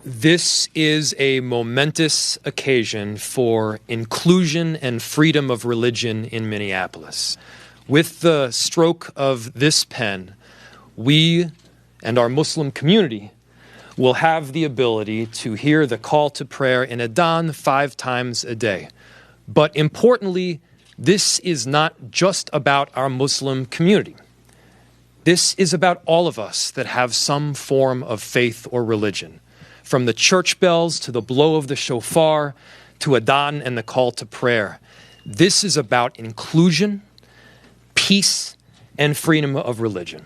This is a momentous occasion for inclusion and freedom of religion in Minneapolis. With the stroke of this pen, we and our Muslim community will have the ability to hear the call to prayer in Adhan 5 times a day. But importantly, this is not just about our Muslim community. This is about all of us that have some form of faith or religion. From the church bells to the blow of the shofar to Adhan and the call to prayer. This is about inclusion, peace, and freedom of religion.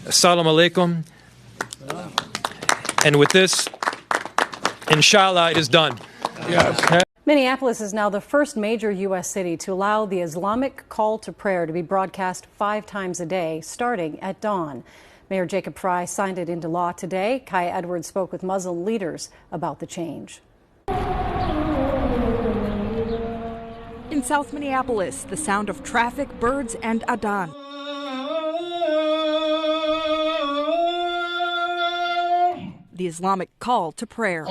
Assalamu alaikum. And with this, inshallah, it is done. Yes. Minneapolis is now the first major U.S. city to allow the Islamic call to prayer to be broadcast 5 times a day, starting at dawn. Mayor Jacob Frey signed it into law today. Kaya Edwards spoke with Muslim leaders about the change. In South Minneapolis, the sound of traffic, birds, and Adhan. The Islamic call to prayer.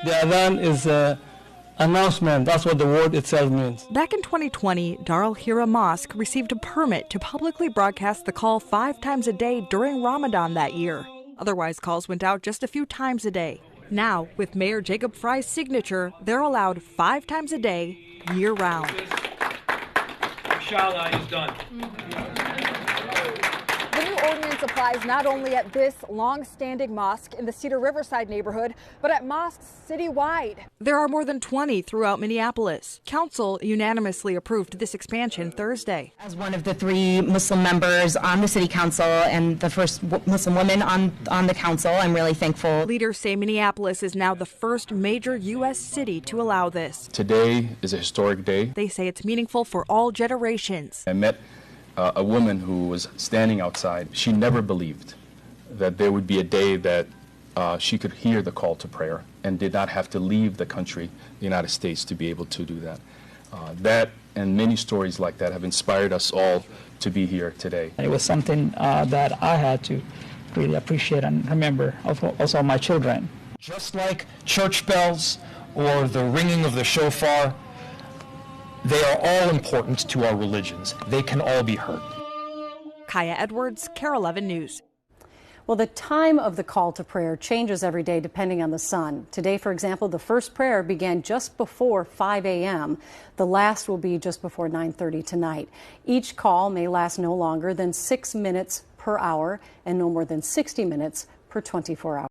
The Adhan is an announcement. That's what the word itself means. Back in 2020, Dar al-Hira Mosque received a permit to publicly broadcast the call 5 times a day during Ramadan that year. Otherwise, calls went out just a few times a day. Now, with Mayor Jacob Frey's signature, they're allowed 5 times a day, year-round. Inshallah, it is done. The new ordinance applies not only at this long-standing mosque in the Cedar Riverside neighborhood, but at mosques citywide. There are more than 20 throughout Minneapolis. Council unanimously approved this expansion Thursday. As one of the 3 Muslim members on the city council and the first Muslim woman on the council, I'm really thankful. Leaders say Minneapolis is now the first major U.S. city to allow this. Today is a historic day. They say it's meaningful for all generations. I met a woman who was standing outside. She never believed that there would be a day that she could hear the call to prayer and did not have to leave the country, the United States, to be able to do that. That and many stories like that have inspired us all to be here today. It was something that I had to really appreciate and remember, also my children. Just like church bells or the ringing of the shofar, they are all important to our religions. They can all be heard. Kaya Edwards, KARE 11 News. Well, the time of the call to prayer changes every day depending on the sun. Today, for example, the first prayer began just before 5 a.m. The last will be just before 9:30 tonight. Each call may last no longer than 6 minutes per hour and no more than 60 minutes per 24 hours.